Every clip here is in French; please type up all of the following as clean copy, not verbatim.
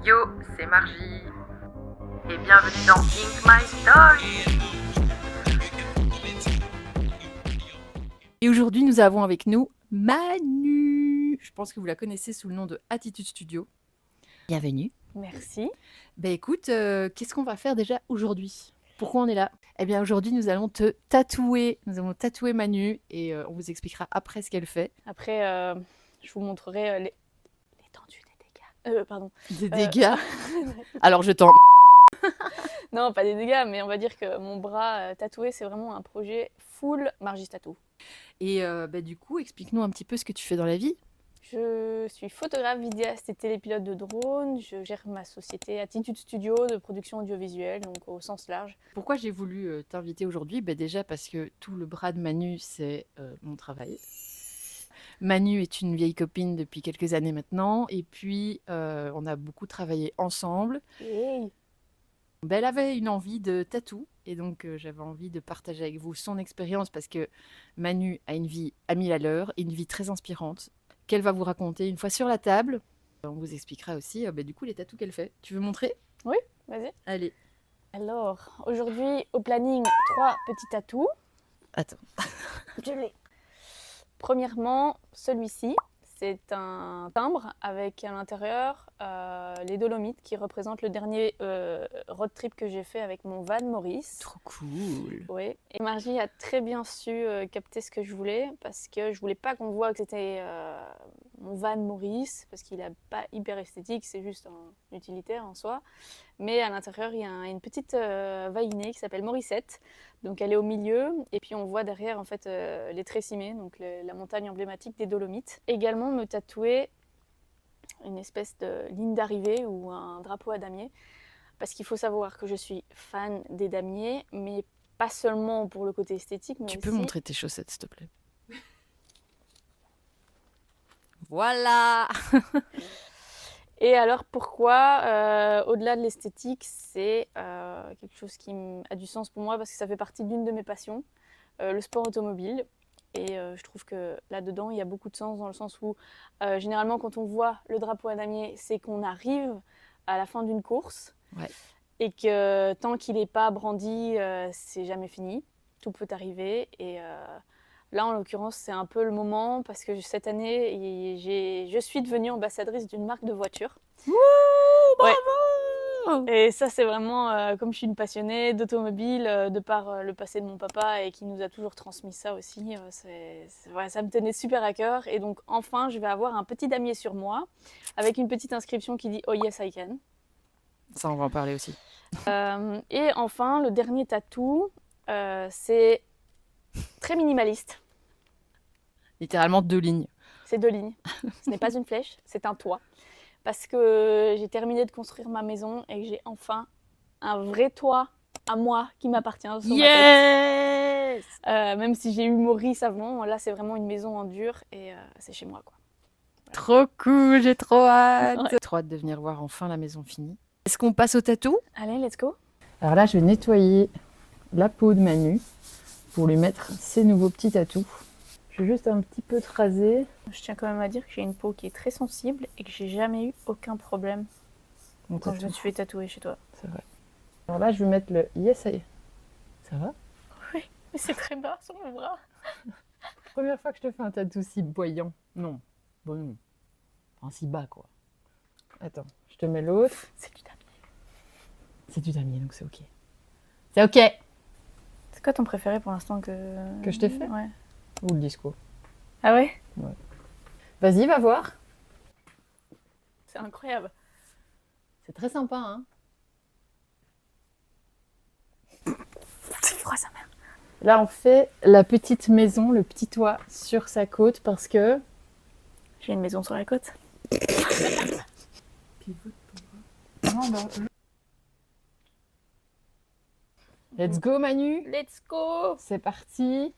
Yo, c'est Margie. Et bienvenue dans Ink My Story. Et aujourd'hui, nous avons avec nous Manu. Je pense que vous la connaissez sous le nom de Attitude Studio. Bienvenue. Merci. Ben écoute, qu'est-ce qu'on va faire déjà aujourd'hui ? Pourquoi on est là ? Eh bien aujourd'hui, nous allons te tatouer. Nous allons tatouer Manu et on vous expliquera après ce qu'elle fait. Après, je vous montrerai l'étendue des dégâts. Pardon. Des dégâts. Alors je t'en... Non, pas des dégâts, mais on va dire que mon bras tatoué, c'est vraiment un projet full Margie's Tattoo. Et du coup, explique-nous un petit peu ce que tu fais dans la vie. Je suis photographe, vidéaste et télépilote de drone. Je gère ma société Attitude Studio de production audiovisuelle, donc au sens large. Pourquoi j'ai voulu t'inviter aujourd'hui ? Déjà parce que tout le bras de Manu, c'est mon travail. Manu est une vieille copine depuis quelques années maintenant. Et puis, on a beaucoup travaillé ensemble. Hey. Elle avait une envie de tatou. Et donc, j'avais envie de partager avec vous son expérience parce que Manu a une vie à 1000 à l'heure, une vie très inspirante qu'elle va vous raconter une fois sur la table. On vous expliquera aussi du coup les tatous qu'elle fait. Tu veux montrer ? Oui, vas-y. Allez. Alors, aujourd'hui, au planning, 3 petits tatous. Attends. Je l'ai. Premièrement, celui-ci, c'est un timbre avec à l'intérieur les Dolomites qui représentent le dernier road trip que j'ai fait avec mon van Maurice. Trop cool. Oui. Et Margie a très bien su capter ce que je voulais parce que je voulais pas qu'on voit que c'était mon van Maurice parce qu'il n'est pas hyper esthétique, c'est juste un utilitaire en soi. Mais à l'intérieur, il y a une petite vaïnée qui s'appelle Morissette. Donc elle est au milieu et puis on voit derrière en fait les Tressimé, donc la montagne emblématique des Dolomites. Également me tatouer une espèce de ligne d'arrivée ou un drapeau à damier parce qu'il faut savoir que je suis fan des damiers, mais pas seulement pour le côté esthétique. Mais tu aussi... peux montrer tes chaussettes s'il te plaît. Voilà. Et alors pourquoi, au-delà de l'esthétique, c'est quelque chose qui a du sens pour moi parce que ça fait partie d'une de mes passions, le sport automobile. Et je trouve que là-dedans, il y a beaucoup de sens dans le sens où généralement quand on voit le drapeau à damier, c'est qu'on arrive à la fin d'une course et que tant qu'il n'est pas brandi, c'est jamais fini. Tout peut arriver et... Là, en l'occurrence, c'est un peu le moment parce que cette année, je suis devenue ambassadrice d'une marque de voiture. Wouh, bravo. Et ça, c'est vraiment, comme je suis une passionnée d'automobile, de par le passé de mon papa et qui nous a toujours transmis ça aussi, ça me tenait super à cœur. Et donc, enfin, je vais avoir un petit damier sur moi avec une petite inscription qui dit « Oh yes, I can ». Ça, on va en parler aussi. Et enfin, le dernier tatou, c'est... très minimaliste. Littéralement 2 lignes. C'est 2 lignes. Ce n'est pas une flèche, c'est un toit. Parce que j'ai terminé de construire ma maison et que j'ai enfin un vrai toit à moi qui m'appartient sur ma tête. Même si j'ai eu Maurice avant, là c'est vraiment une maison en dur et c'est chez moi, quoi. Voilà. Trop cool, j'ai trop hâte. Ouais. Trop hâte de venir voir enfin la maison finie. Est-ce qu'on passe au tatou ? Allez, let's go. Alors là, je vais nettoyer la peau de Manu pour lui mettre ses nouveaux petits tatous. Je vais juste un petit peu te raser. Je tiens quand même à dire que j'ai une peau qui est très sensible et que j'ai jamais eu aucun problème quand je me suis fait tatouer chez toi. C'est vrai. Alors là, je vais mettre le Yes I. Ça va ? Oui, mais c'est très bas sur mon bras. Première fois que je te fais un tatou si voyant. Non. Bon, non. Enfin, si bas, quoi. Attends, je te mets l'autre. C'est du damier. C'est du damier, donc c'est ok. C'est ok. C'est quoi ton préféré pour l'instant que je t'ai fait ? Ouais. Ou le disco. Ah ouais ? Ouais. Vas-y, va voir. C'est incroyable. C'est très sympa, hein. C'est froid, sa mère. Là, on fait la petite maison, le petit toit sur sa côte parce que... J'ai une maison sur la côte. Let's go, Manu. Let's go. C'est parti.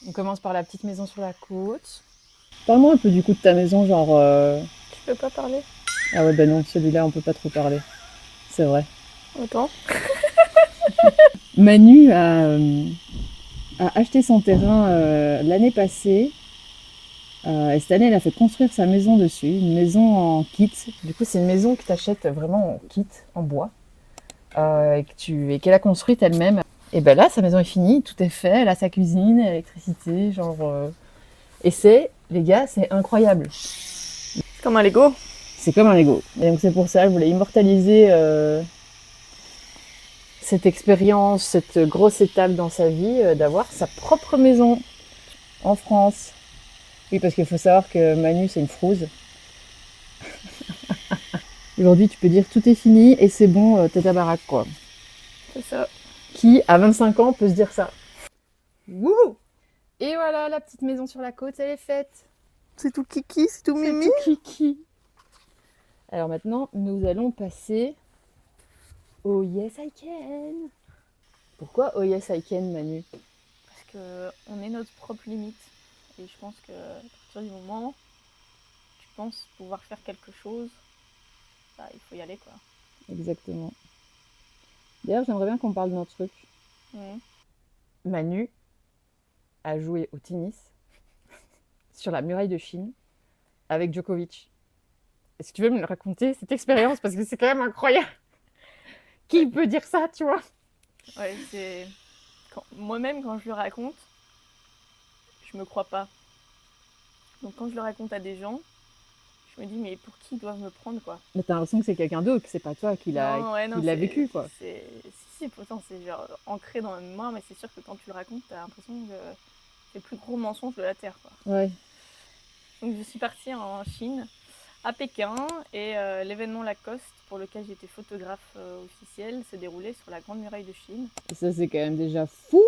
On commence par la petite maison sur la côte. Parle-moi un peu du coup de ta maison, genre... Tu peux pas parler ? Ah ouais, non, celui-là, on peut pas trop parler. C'est vrai. Autant. Manu a acheté son terrain l'année passée Et cette année, elle a fait construire sa maison dessus, une maison en kit. Du coup, c'est une maison que tu achètes vraiment en kit, en bois, et qu'elle a construite elle-même. Et ben là, sa maison est finie, tout est fait, elle a sa cuisine, l'électricité, Et les gars, c'est incroyable. C'est comme un Lego. C'est comme un Lego. Et donc c'est pour ça, je voulais immortaliser cette expérience, cette grosse étape dans sa vie, d'avoir sa propre maison en France. Oui, parce qu'il faut savoir que Manu, c'est une frousse. Aujourd'hui, tu peux dire tout est fini et c'est bon, t'es ta baraque, quoi. C'est ça. Qui, à 25 ans, peut se dire ça? Wouhou! Et voilà, la petite maison sur la côte, elle est faite. C'est tout kiki, c'est tout C'est mimi. tout kiki. Alors maintenant, nous allons passer au Yes I Can. Pourquoi au Yes I Can, Manu? Parce qu'on est notre propre limite. Et je pense qu'à partir du moment où tu penses pouvoir faire quelque chose, bah, il faut y aller, quoi. Exactement. D'ailleurs, j'aimerais bien qu'on parle d'un truc. Manu a joué au tennis sur la muraille de Chine avec Djokovic. Est-ce que tu veux me raconter cette expérience? Parce que c'est quand même incroyable. Qui peut dire ça, tu vois? Ouais, c'est... Moi-même, quand je le raconte, je me crois pas. Donc quand je le raconte à des gens, je me dis, mais pour qui ils doivent me prendre, quoi? Mais t'as l'impression que c'est quelqu'un d'autre, que c'est pas toi qui l'a vécu, quoi. Si, pourtant, c'est genre ancré dans la mémoire, mais c'est sûr que quand tu le racontes, t'as l'impression que c'est le plus gros mensonge de la Terre, quoi. Ouais. Donc je suis partie en Chine, à Pékin, et l'événement Lacoste, pour lequel j'étais photographe officiel, s'est déroulé sur la Grande Muraille de Chine. Et ça, c'est quand même déjà fou.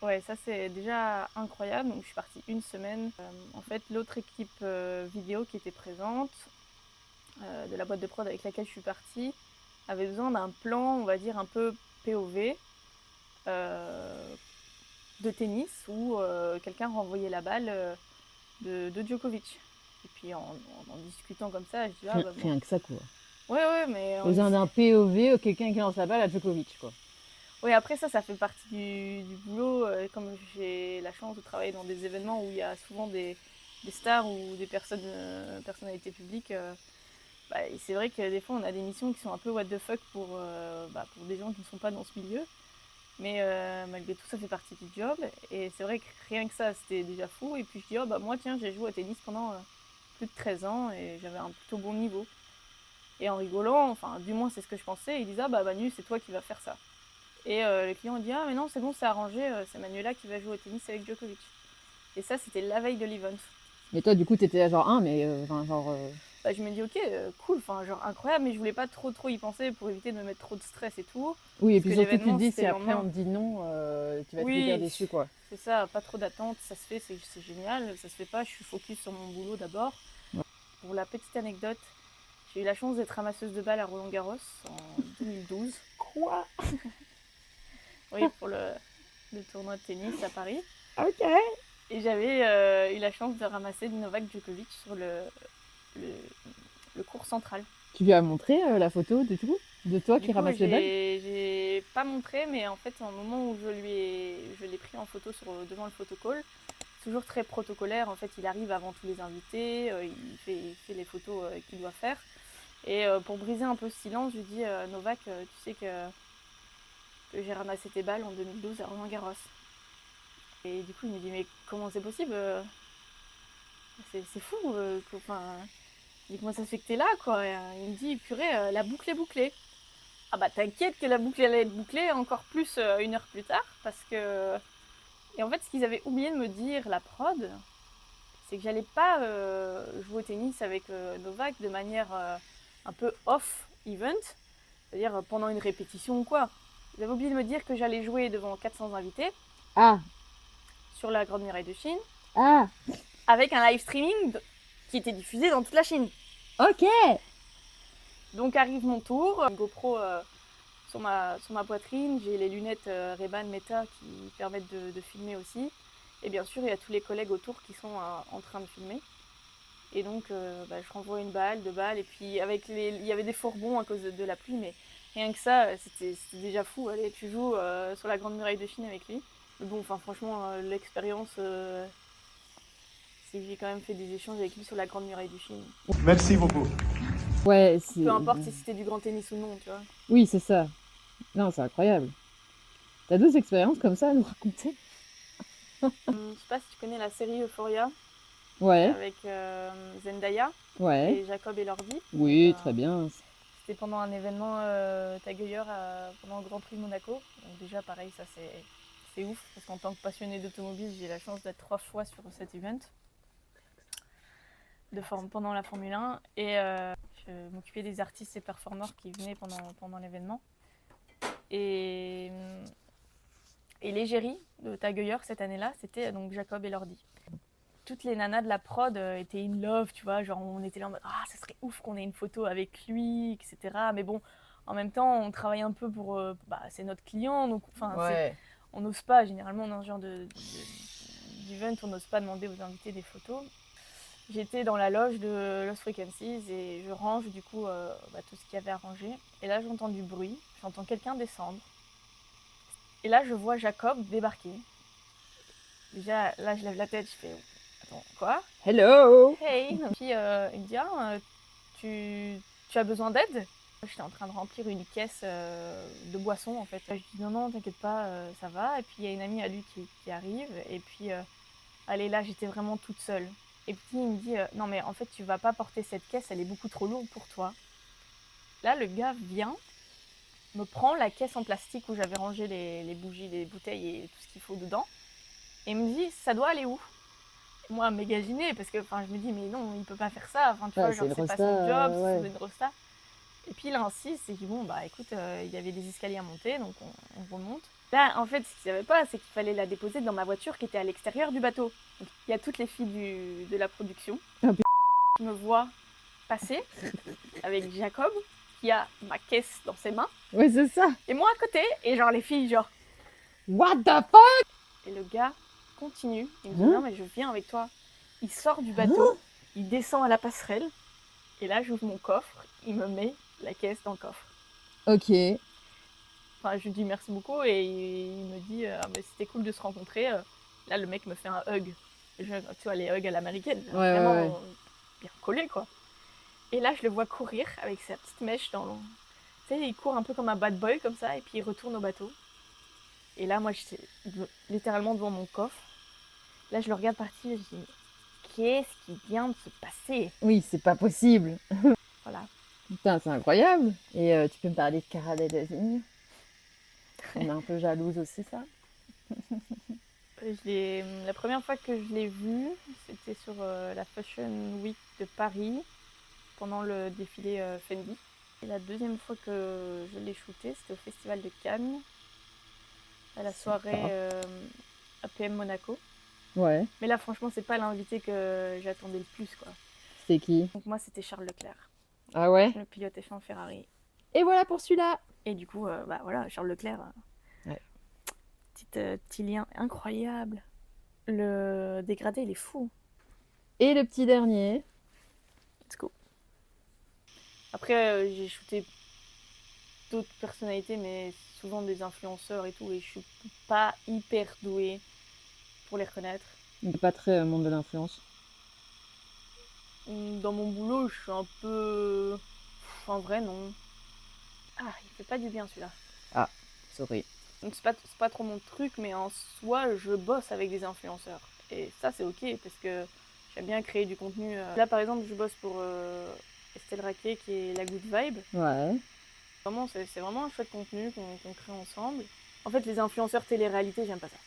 Ouais, ça c'est déjà incroyable. Donc je suis partie une semaine. En fait, l'autre équipe vidéo qui était présente, de la boîte de prod avec laquelle je suis partie, avait besoin d'un plan, on va dire, un peu POV de tennis où quelqu'un renvoyait la balle de Djokovic. Et puis en discutant comme ça, je dis ah bah bon. Rien que ça, quoi. Ouais, mais... Besoin d'un POV, quelqu'un qui lance la balle à Djokovic, quoi. Oui, après ça fait partie du boulot. Comme j'ai la chance de travailler dans des événements où il y a souvent des stars ou des personnalités publiques, bah, c'est vrai que des fois on a des missions qui sont un peu what the fuck pour des gens qui ne sont pas dans ce milieu. Mais malgré tout, ça fait partie du job. Et c'est vrai que rien que ça, c'était déjà fou. Et puis je dis, oh bah moi tiens, j'ai joué au tennis pendant plus de 13 ans et j'avais un plutôt bon niveau. Et en rigolant, enfin du moins c'est ce que je pensais, il disait, ah bah Manu, c'est toi qui vas faire ça. Et le client dit, ah mais non, c'est bon, c'est arrangé, c'est Manuela qui va jouer au tennis avec Djokovic. Et ça, c'était la veille de l'event. Et toi, du coup, t'étais là genre, Bah, je me dis, ok, cool, enfin, genre incroyable, mais je voulais pas trop y penser pour éviter de me mettre trop de stress et tout. Oui, et puis surtout, tu te l'événement, dis, si c'était le après on lendemain. te dit non, tu vas être Oui, hyper déçu, quoi. C'est ça, pas trop d'attente, ça se fait, c'est génial. Ça se fait pas, je suis focus sur mon boulot d'abord. Ouais. Pour la petite anecdote, j'ai eu la chance d'être ramasseuse de balles à Roland-Garros en 2012. Quoi? Oui, pour le tournoi de tennis à Paris. Ok. Et j'avais eu la chance de ramasser Novak Djokovic sur le court central. Tu lui as montré la photo de tout? De toi qui ramasse les balles? J'ai pas montré, mais en fait, au moment où je l'ai pris en photo devant le photocall, toujours très protocolaire. En fait, il arrive avant tous les invités, il fait les photos qu'il doit faire. Et pour briser un peu ce silence, je lui dis Novak, tu sais que j'ai ramassé tes balles en 2012 à Roland-Garros. Et du coup, il me dit mais comment c'est possible? C'est fou. Comment ça se fait que t'es là, quoi? Et, il me dit purée, la boucle est bouclée. Ah bah t'inquiète que la boucle allait être bouclée encore plus une heure plus tard parce que... Et en fait, ce qu'ils avaient oublié de me dire, la prod, c'est que j'allais pas jouer au tennis avec Novak de manière un peu off-event, c'est-à-dire pendant une répétition ou quoi. Ils avaient oublié de me dire que j'allais jouer devant 400 invités sur la Grande Muraille de Chine avec un live streaming qui était diffusé dans toute la Chine. Ok. Donc arrive mon tour, une GoPro sur ma poitrine, j'ai les lunettes Ray-Ban Meta qui permettent de filmer aussi. Et bien sûr, il y a tous les collègues autour qui sont en train de filmer. Et donc, je renvoie une balle, deux balles. Et puis, il y avait des faux rebonds à cause de la pluie, mais rien que ça, c'était déjà fou. Allez, tu joues sur la Grande Muraille de Chine avec lui. Mais bon, enfin, franchement, l'expérience, c'est que j'ai quand même fait des échanges avec lui sur la Grande Muraille de Chine. Merci beaucoup. Ouais, c'est... Peu importe si c'était du grand tennis ou non, tu vois. Oui, c'est ça. Non, c'est incroyable. T'as d'autres expériences comme ça à nous raconter? Je sais pas si tu connais la série Euphoria Ouais, avec Zendaya ouais. et Jacob Elordi. Oui, Donc, très bien. c'était pendant un événement tagueur pendant le Grand Prix de Monaco. Donc déjà, pareil, ça c'est ouf, parce qu'en tant que passionné d'automobile, j'ai la chance d'être 3 fois sur cet event pendant la Formule 1. Et je m'occupais des artistes et performeurs qui venaient pendant l'événement. Et l'égérie de tagueur cette année-là, c'était donc Jacob Elordi. Toutes les nanas de la prod étaient in love, tu vois, genre on était là en mode ah ça serait ouf qu'on ait une photo avec lui, etc. Mais bon, en même temps on travaille un peu pour, c'est notre client, donc enfin Ouais. on n'ose pas, généralement dans ce genre d'event, on n'ose pas demander aux invités des photos. J'étais dans la loge de Lost Frequencies et je range du coup tout ce qu'il y avait à ranger. Et là j'entends du bruit, j'entends quelqu'un descendre. Et là je vois Jacob débarquer. Déjà là je lève la tête, je fais attends quoi? Hello! Hey! Puis il me dit ah, tu as besoin d'aide? J'étais en train de remplir une caisse de boissons en fait. Je dis non, t'inquiète pas, ça va. Et puis il y a une amie à lui qui arrive. Et puis, allez, là, j'étais vraiment toute seule. Et puis il me dit non, mais en fait, tu vas pas porter cette caisse, elle est beaucoup trop lourde pour toi. Là, le gars vient, me prend la caisse en plastique où j'avais rangé les bougies, les bouteilles et tout ce qu'il faut dedans. Et il me dit ça doit aller où? Moi, méga gênée, parce que je me dis mais non, il peut pas faire ça. Enfin, tu vois, genre, c'est pas son job, c'est une rosta. Et puis il insiste, et je dis bon bah écoute, il y avait des escaliers à monter, donc on remonte. Là en fait ce qu'il savait pas, c'est qu'il fallait la déposer dans ma voiture qui était à l'extérieur du bateau. Donc il y a toutes les filles de la production qui me voient passer avec Jacob qui a ma caisse dans ses mains. Ouais, c'est ça. Et moi à côté, et genre les filles genre What the fuck? et le gars continue, il me dit non mais je viens avec toi. Il sort du bateau, il descend à la passerelle, et là j'ouvre mon coffre, il me met la caisse dans le coffre. Ok. Enfin, je lui dis merci beaucoup et il me dit mais c'était cool de se rencontrer. Là, le mec me fait un hug. Tu vois, les hugs à l'américaine, vraiment bien collé, quoi. Et là, je le vois courir avec sa petite mèche dans l'eau. Tu sais, il court un peu comme un bad boy, comme ça, et puis il retourne au bateau. Et là, moi, j'étais littéralement devant mon coffre. Là, je le regarde partir et je dis qu'est-ce qui vient de se passer? Oui, c'est pas possible. Voilà. Putain, c'est incroyable. Et tu peux me parler de Cara Delevingne? On est un peu jalouse aussi, ça. La première fois que je l'ai vu, c'était sur la Fashion Week de Paris, pendant le défilé Fendi. Et la deuxième fois que je l'ai shooté, c'était au Festival de Cannes, à la soirée APM Monaco. Ouais. Mais là, franchement, c'est pas l'invité que j'attendais le plus, quoi. C'est qui? Donc moi, c'était Charles Leclerc, Ah ouais? le pilote F1 Ferrari. Et voilà pour celui-là. Et du coup, voilà, Charles Leclerc. Ouais. Petit lien incroyable. Le dégradé, il est fou. Et le petit dernier. Let's go. Après, j'ai shooté d'autres personnalités, mais souvent des influenceurs et tout, et je suis pas hyper douée pour les reconnaître. Il n'est pas très monde de l'influence. Dans mon boulot, je suis un peu... En vrai, non. Ah, il fait pas du bien celui-là. Ah, sorry. Donc c'est pas trop mon truc, mais en soi, je bosse avec des influenceurs. Et ça, c'est ok, parce que j'aime bien créer du contenu. Là, par exemple, je bosse pour Estelle Raquet, qui est la Good Vibe. Ouais. Vraiment, c'est vraiment un chouette contenu qu'on crée ensemble. En fait, les influenceurs télé-réalité, j'aime pas ça.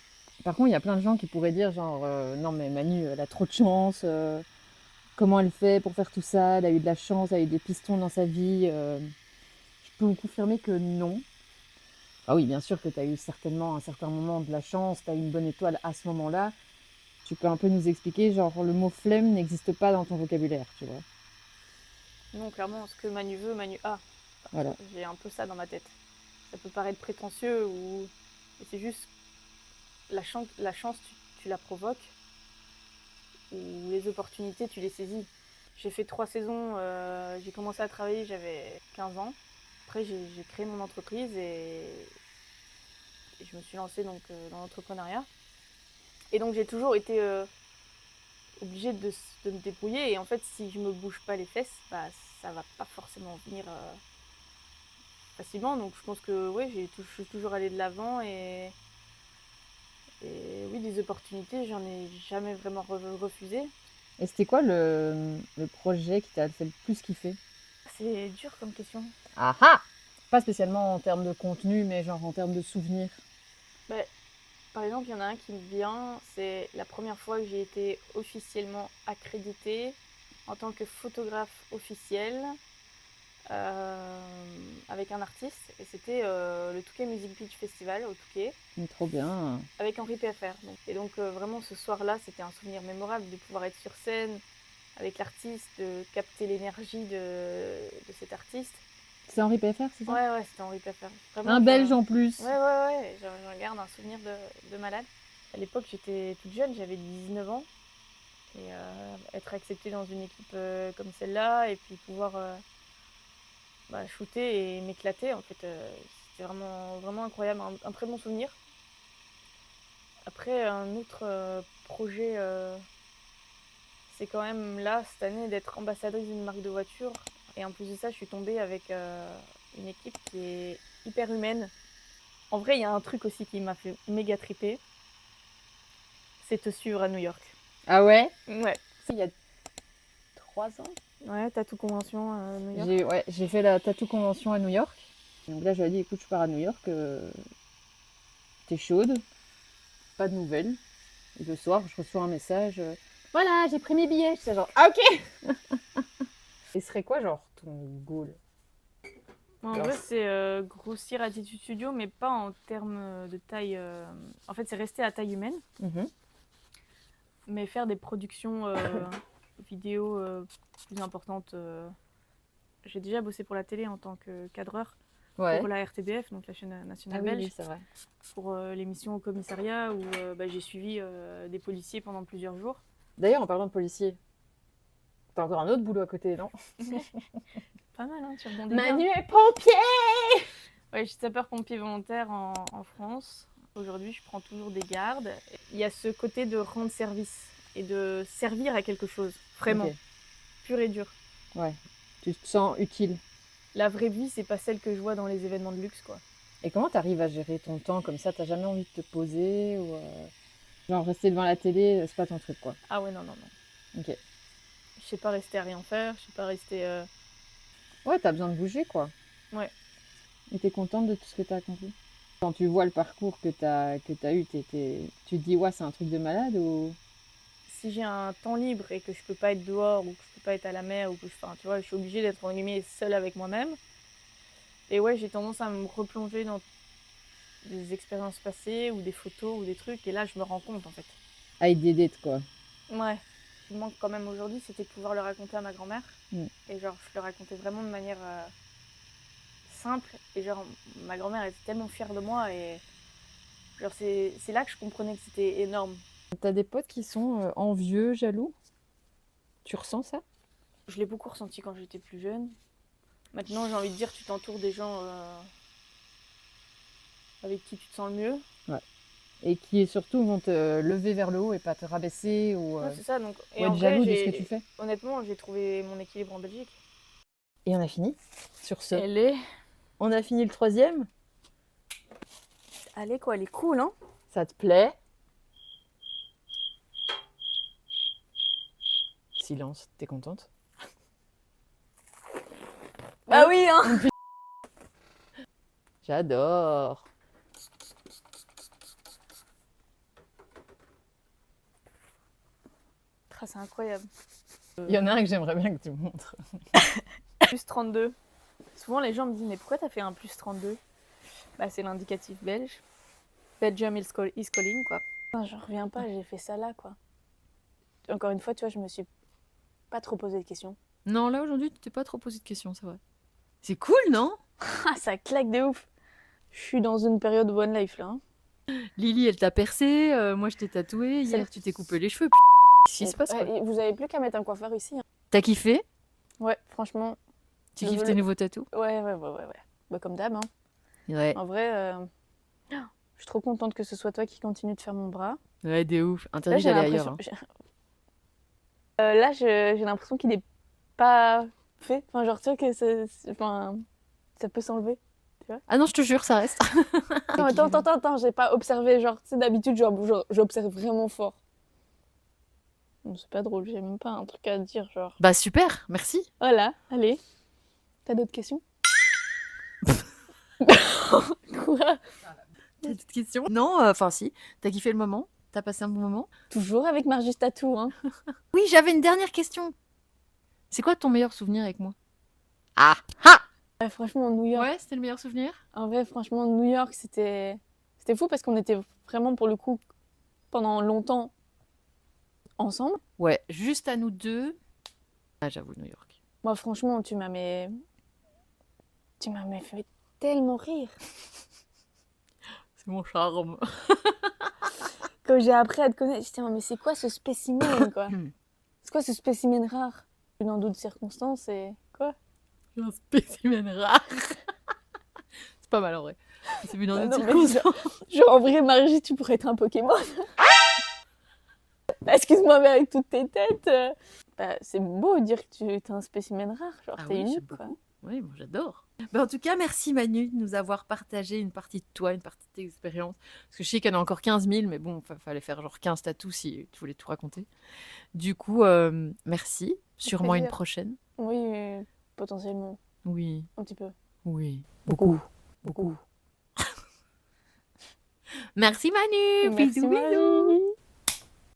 Par contre, il y a plein de gens qui pourraient dire genre non mais Manu, elle a trop de chance. Comment elle fait pour faire tout ça? Elle a eu de la chance, elle a eu des pistons dans sa vie. Je peux vous confirmer que non. Ah oui, bien sûr que tu as eu certainement à un certain moment de la chance, tu as eu une bonne étoile à ce moment-là. Tu peux un peu nous expliquer, genre le mot flemme n'existe pas dans ton vocabulaire, tu vois. Non, clairement, ce que Manu veut, Manu a. Voilà. J'ai un peu ça dans ma tête. Ça peut paraître prétentieux ou... Et c'est juste la chance tu la provoques ou les opportunités, tu les saisis. J'ai fait 3 saisons, j'ai commencé à travailler, j'avais 15 ans. Après, j'ai créé mon entreprise et je me suis lancée donc, dans l'entrepreneuriat. Et donc, j'ai toujours été obligée de me débrouiller. Et en fait, si je me bouge pas les fesses, bah, ça va pas forcément venir facilement. Donc je pense que oui, je suis toujours allée de l'avant et oui, des opportunités, j'en ai jamais vraiment refusé. Et c'était quoi le projet qui t'a fait le plus kiffer? C'est dur comme question. Ah ah! Pas spécialement en termes de contenu, mais genre en termes de souvenirs. Bah, par exemple, il y en a un qui me vient, c'est la première fois que j'ai été officiellement accréditée en tant que photographe officielle avec un artiste. Et c'était le Touquet Music Beach Festival au Touquet Trop bien. avec Henri PFR. Et donc vraiment ce soir-là, c'était un souvenir mémorable de pouvoir être sur scène avec l'artiste, de capter l'énergie de cet artiste. C'est Henri PFR, c'est ça? Ouais, c'était Henri PFR. Vraiment, Un Belge en plus. Ouais, je garde un souvenir de malade. À l'époque, j'étais toute jeune, j'avais 19 ans. Et être acceptée dans une équipe comme celle-là, et puis pouvoir shooter et m'éclater, en fait, c'était vraiment incroyable, un très bon souvenir. Après, un autre projet, c'est quand même là, cette année, d'être ambassadrice d'une marque de voiture. Et en plus de ça, je suis tombée avec une équipe qui est hyper humaine. En vrai, il y a un truc aussi qui m'a fait méga triper, c'est te suivre à New York. Ah ouais? Ouais. Il y a 3 ans. Ouais, Tattoo Convention à New York. J'ai fait la Tattoo Convention à New York. Donc là, je lui ai dit, écoute, je pars à New York. T'es chaude. Pas de nouvelles. Et le soir, je reçois un message. Voilà, j'ai pris mes billets. Je suis genre, ah ok. Et ce serait quoi, genre, ton goal? En vrai, c'est grossir Attitude Studio, mais pas en termes de taille. En fait, c'est rester à taille humaine, mais faire des productions vidéo plus importantes. J'ai déjà bossé pour la télé en tant que cadreur pour la RTBF, donc la chaîne nationale belge, oui, c'est vrai. pour l'émission au commissariat où j'ai suivi des policiers pendant plusieurs jours. D'ailleurs, en parlant de policiers, t'as encore un autre boulot à côté, non? Pas mal, hein, tu rebondis bien. Manu est pompier! Ouais, je suis sapeur-pompier volontaire en France. Aujourd'hui, je prends toujours des gardes. Il y a ce côté de rendre service et de servir à quelque chose, vraiment, Ok. pur et dur. Ouais, tu te sens utile. La vraie vie, c'est pas celle que je vois dans les événements de luxe, quoi. Et comment t'arrives à gérer ton temps comme ça? T'as jamais envie de te poser ou genre rester devant la télé, c'est pas ton truc, quoi. Ah ouais, non. Ok. Je sais pas rester à rien faire, je sais pas rester... Ouais, t'as besoin de bouger, quoi. Ouais. Et t'es contente de tout ce que t'as accompli? Quand tu vois le parcours que t'as eu, tu te dis, ouais, c'est un truc de malade ou... Si j'ai un temps libre et que je peux pas être dehors ou que je peux pas être à la mer ou que enfin, tu vois, je suis obligée d'être en guillemets seule avec moi-même. Et ouais, j'ai tendance à me replonger dans des expériences passées ou des photos ou des trucs et là, je me rends compte en fait. Avec des dates, quoi. Ouais. Ce qui me manque quand même aujourd'hui, c'était de pouvoir le raconter à ma grand-mère. Et genre, je le racontais vraiment de manière simple. Et genre, ma grand-mère était tellement fière de moi et genre, c'est là que je comprenais que c'était énorme. T'as des potes qui sont envieux, jaloux? Tu ressens ça? Je l'ai beaucoup ressenti quand j'étais plus jeune. Maintenant, j'ai envie de dire, tu t'entoures des gens avec qui tu te sens le mieux. Ouais. Et qui surtout vont te lever vers le haut et pas te rabaisser ou Ouais, c'est ça. Donc, ou être jaloux de ce que tu fais. Honnêtement, j'ai trouvé mon équilibre en Belgique. Et on a fini sur ce. Elle est... On a fini le 3e. Elle est cool, hein? Ça te plaît? Silence, t'es contente? Bah oui, hein! J'adore! Ah, c'est incroyable. Il y en a un que j'aimerais bien que tu me montres. Plus 32. Souvent, les gens me disent, mais pourquoi t'as fait un plus 32? Bah, c'est l'indicatif belge. Belgium is calling, quoi. Enfin, je reviens pas, j'ai fait ça là, quoi. Encore une fois, tu vois, je me suis pas trop posé de questions. Non, là aujourd'hui, tu t'es pas trop posé de questions, c'est vrai. C'est cool, non? Ah, ça claque de ouf! Je suis dans une période one life, là. Hein. Lily, elle t'a percé, moi je t'ai tatoué, hier tu t'es coupé les cheveux. Qu'est-ce qui se passe, quoi? Vous avez plus qu'à mettre un coiffeur ici. Hein. T'as kiffé? Ouais, franchement. Tu kiffes tes nouveaux tatous? Ouais. Bah, comme d'hab, hein. Ouais. En vrai, je suis trop contente que ce soit toi qui continue de faire mon bras. Ouais, de ouf. Interdit d'aller ailleurs. Hein. Là, j'ai l'impression qu'il n'est pas fait. Enfin, genre, tu vois que enfin, ça peut s'enlever. Ah non, je te jure, ça reste. Non, attends, j'ai pas observé. Genre, tu sais, d'habitude, j'observe vraiment fort. Bon, c'est pas drôle, j'ai même pas un truc à dire, genre. Bah super, merci. Voilà, allez. T'as d'autres questions? Quoi? T'as d'autres questions? Non, enfin si. T'as kiffé le moment? T'as passé un bon moment? Toujours avec Margis Tattoo, hein. Oui, j'avais une dernière question. C'est quoi ton meilleur souvenir avec moi? Ah ah. Ouais, franchement, New York. Ouais, c'était le meilleur souvenir? En vrai, franchement, New York, c'était fou parce qu'on était vraiment, pour le coup, pendant longtemps ensemble. Ouais, juste à nous deux. Ah, j'avoue, New York. Moi, franchement, tu m'as fait tellement rire. C'est mon charme. Quand j'ai appris à te connaître, j'étais, mais c'est quoi ce spécimen, quoi? C'est quoi ce spécimen rare? Dans d'autres circonstances, et quoi? Un spécimen rare. C'est pas mal en vrai. C'est vu dans Bah une non, mais circonstance. genre, en vrai, Margis, tu pourrais être un Pokémon. Bah, excuse-moi, mais avec toutes tes têtes. Bah, c'est beau de dire que tu es un spécimen rare. Genre, Ah t'es oui, unique, j'aime quoi. beaucoup. Oui, moi j'adore. En tout cas, merci Manu de nous avoir partagé une partie de toi, une partie de tes expériences. Parce que je sais qu'il y en a encore 15 000, mais bon, fallait faire genre 15 tatous si tu voulais tout raconter. Du coup, merci. Sûrement une plaisir. prochaine. Oui, potentiellement. Oui, Un petit peu. oui. Beaucoup. Beaucoup. Merci Manu. Merci, Bisous, bisous. Marie.